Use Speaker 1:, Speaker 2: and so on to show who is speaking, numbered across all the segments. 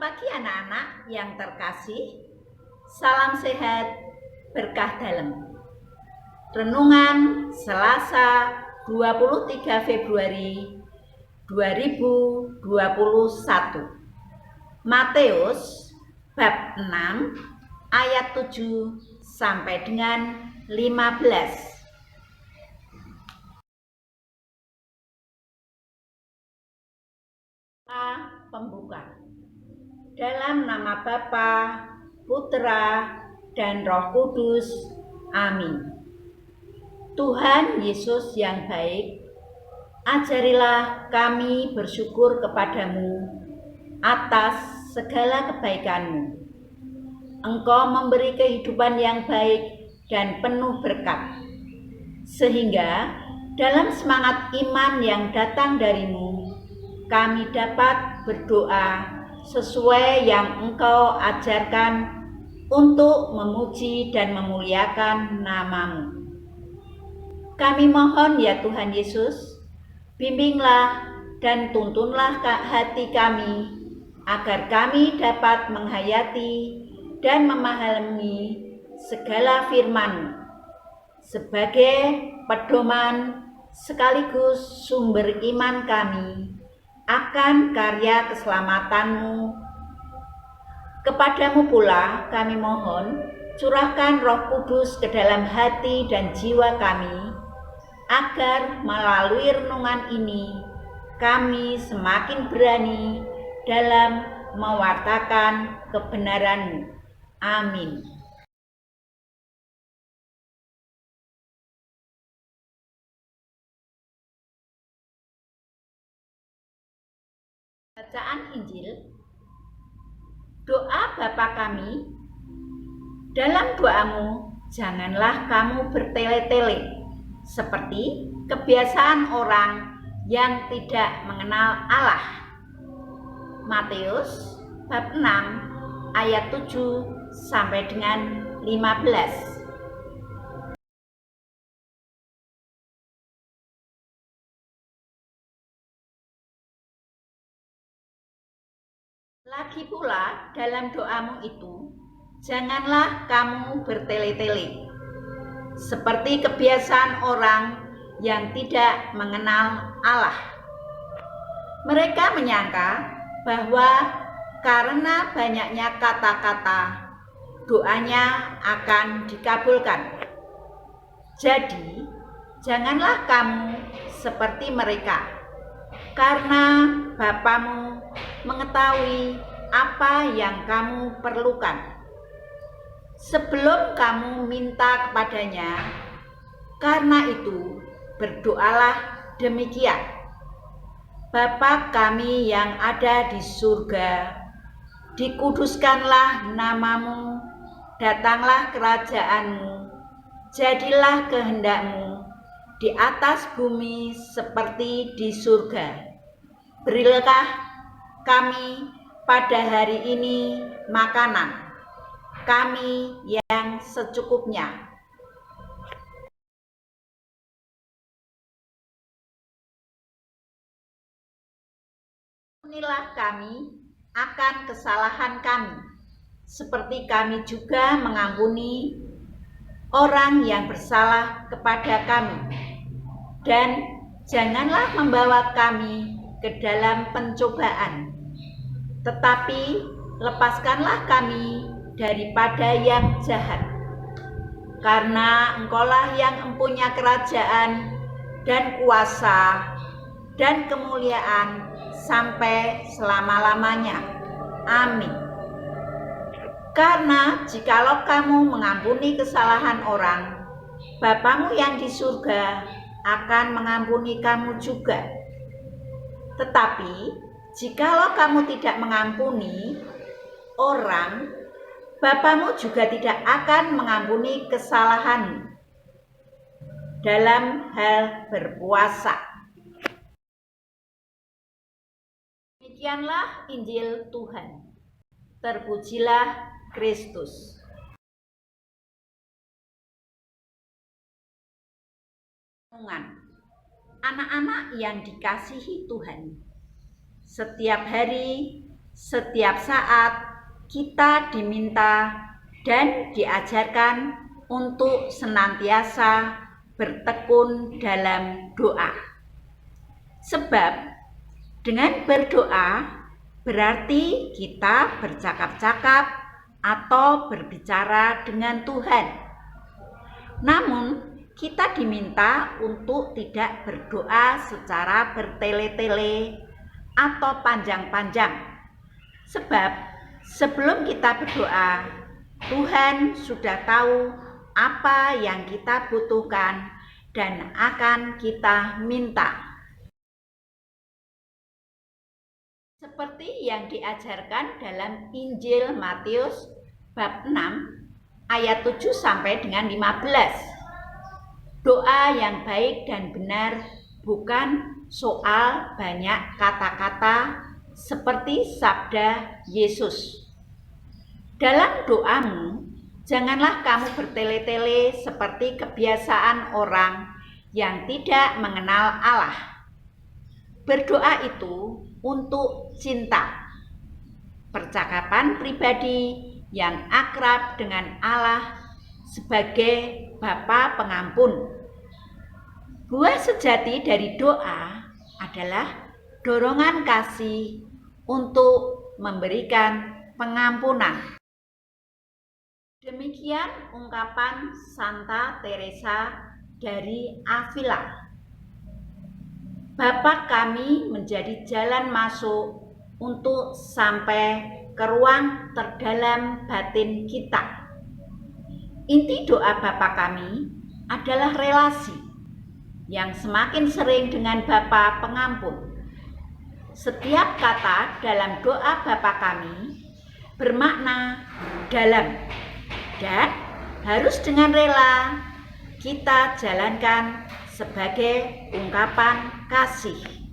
Speaker 1: pagi anak-anak yang terkasih. Salam sehat, berkah dalam. Renungan Selasa 23 Februari 2021. Matius bab 6 ayat 7 sampai dengan 15. Pembuka. Dalam nama Bapa, Putra, dan Roh Kudus. Amin. Tuhan Yesus yang baik, ajarilah kami bersyukur kepadamu atas segala kebaikan-Mu. Engkau memberi kehidupan yang baik dan penuh berkat, sehingga dalam semangat iman yang datang dari-Mu, kami dapat berdoa sesuai yang Engkau ajarkan untuk memuji dan memuliakan nama-Mu. Kami mohon ya Tuhan Yesus, bimbinglah dan tuntunlah hati kami, agar kami dapat menghayati dan memahami segala firman-Mu sebagai pedoman sekaligus sumber iman kami akan karya keselamatan-Mu. Kepadamu pula kami mohon, curahkan Roh Kudus ke dalam hati dan jiwa kami, agar melalui renungan ini kami semakin berani dalam mewartakan kebenaran-Mu. Amin. Bacaan Injil. Doa Bapa kami, dalam doamu janganlah kamu bertele-tele seperti kebiasaan orang yang tidak mengenal Allah. Matius bab 6 ayat 7 sampai dengan 15. Lagi pula dalam doamu itu, janganlah kamu bertele-tele, seperti kebiasaan orang yang tidak mengenal Allah. Mereka menyangka bahwa karena banyaknya kata-kata, doanya akan dikabulkan. Jadi, janganlah kamu seperti mereka, karena Bapamu mengetahui apa yang kamu perlukan sebelum kamu minta kepadanya. Karena itu, berdoalah demikian: Bapa kami yang ada di surga, dikuduskanlah nama-Mu, datanglah kerajaan-Mu, jadilah kehendak-Mu di atas bumi seperti di surga. Berilah kami pada hari ini makanan kami yang secukupnya. Ampunilah kami akan kesalahan kami, seperti kami juga mengampuni orang yang bersalah kepada kami. Dan janganlah membawa kami ke dalam pencobaan, tetapi lepaskanlah kami daripada yang jahat. Karena Engkaulah yang empunya kerajaan dan kuasa dan kemuliaan sampai selama-lamanya. Amin. Karena jikalau kamu mengampuni kesalahan orang, Bapamu yang di surga akan mengampuni kamu juga. Tetapi jikalau kamu tidak mengampuni orang, Bapamu juga tidak akan mengampuni kesalahanmu dalam hal berpuasa. Demikianlah Injil Tuhan. Terpujilah Kristus. Anak-anak yang dikasihi Tuhan, setiap hari Setiap saat kita diminta dan diajarkan untuk senantiasa bertekun dalam doa. Sebab dengan berdoa berarti kita bercakap-cakap atau berbicara dengan Tuhan. Namun, kita diminta untuk tidak berdoa secara bertele-tele atau panjang-panjang. Sebab sebelum kita berdoa, Tuhan sudah tahu apa yang kita butuhkan dan akan kita minta. Seperti yang diajarkan dalam Injil Matius bab 6 ayat 7 sampai dengan 15. Doa yang baik dan benar bukan soal banyak kata-kata seperti sabda Yesus. Dalam doamu, janganlah kamu bertele-tele seperti kebiasaan orang yang tidak mengenal Allah. Berdoa itu untuk cinta, percakapan pribadi yang akrab dengan Allah sebagai Bapa Pengampun. Buah sejati dari doa adalah dorongan kasih untuk memberikan pengampunan. Demikian ungkapan Santa Teresa dari Avila. Bapa kami menjadi jalan masuk untuk sampai ke ruang terdalam batin kita. Inti doa Bapa kami adalah relasi yang semakin sering dengan Bapa Pengampun. Setiap kata dalam doa Bapa kami bermakna dalam dan harus dengan rela kita jalankan sebagai ungkapan kasih.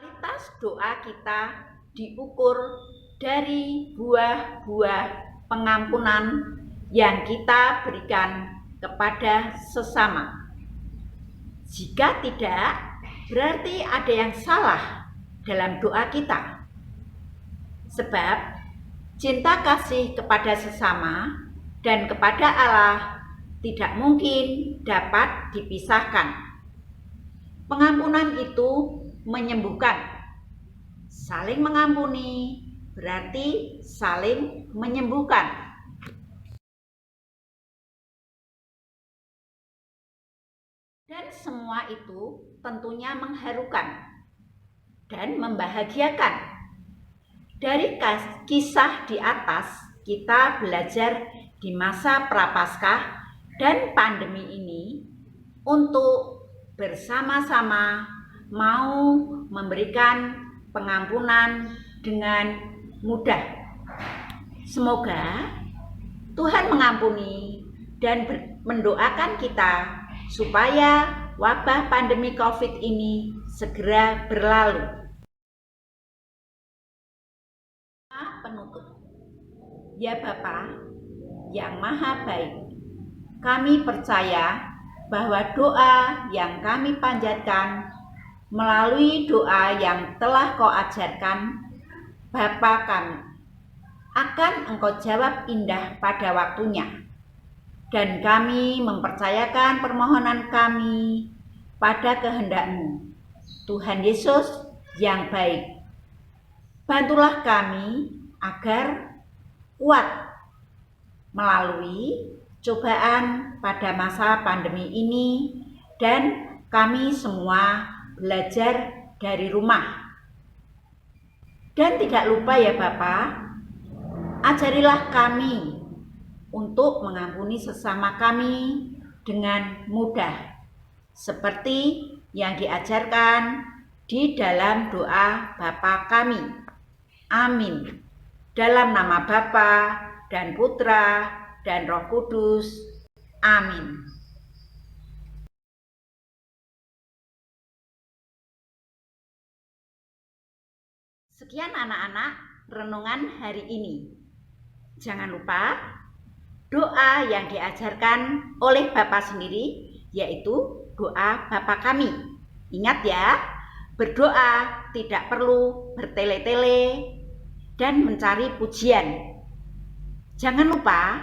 Speaker 1: Kualitas doa kita diukur dari buah-buah pengampunan yang kita berikan kepada sesama. Jika tidak, berarti ada yang salah dalam doa kita. Sebab cinta kasih kepada sesama dan kepada Allah tidak mungkin dapat dipisahkan. Pengampunan itu menyembuhkan. Saling mengampuni berarti saling menyembuhkan. Dan semua itu tentunya mengharukan dan membahagiakan. Dari kisah di atas, kita belajar di masa prapaskah dan pandemi ini untuk bersama-sama mau memberikan pengampunan dengan mudah. Semoga Tuhan mengampuni dan mendoakan kita supaya wabah pandemi COVID ini segera berlalu. Penutup. Ya Bapa yang Maha Baik, kami percaya bahwa doa yang kami panjatkan melalui doa yang telah Kau ajarkan, Bapa kami, akan Engkau jawab indah pada waktunya. Dan kami mempercayakan permohonan kami pada kehendak-Mu, Tuhan Yesus yang baik. Bantulah kami agar kuat melalui cobaan pada masa pandemi ini dan kami semua belajar dari rumah. Dan tidak lupa ya Bapa, ajarilah kami untuk mengampuni sesama kami dengan mudah, seperti yang diajarkan di dalam doa Bapa kami. Amin. Dalam nama Bapa dan Putra dan Roh Kudus. Amin. Sekian anak-anak renungan hari ini. Jangan lupa doa yang diajarkan oleh Bapa sendiri, yaitu doa Bapa kami. Ingat ya, berdoa tidak perlu bertele-tele dan mencari pujian. Jangan lupa,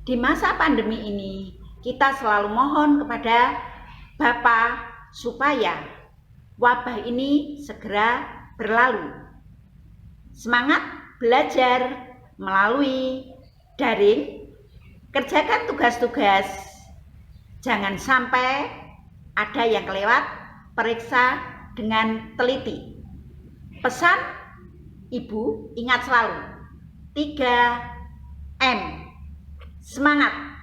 Speaker 1: di masa pandemi ini kita selalu mohon kepada Bapa supaya wabah ini segera berlalu. Semangat belajar melalui daring, kerjakan tugas-tugas. Jangan sampai ada yang kelewat, periksa dengan teliti. Pesan Ibu ingat selalu, 3M. Semangat!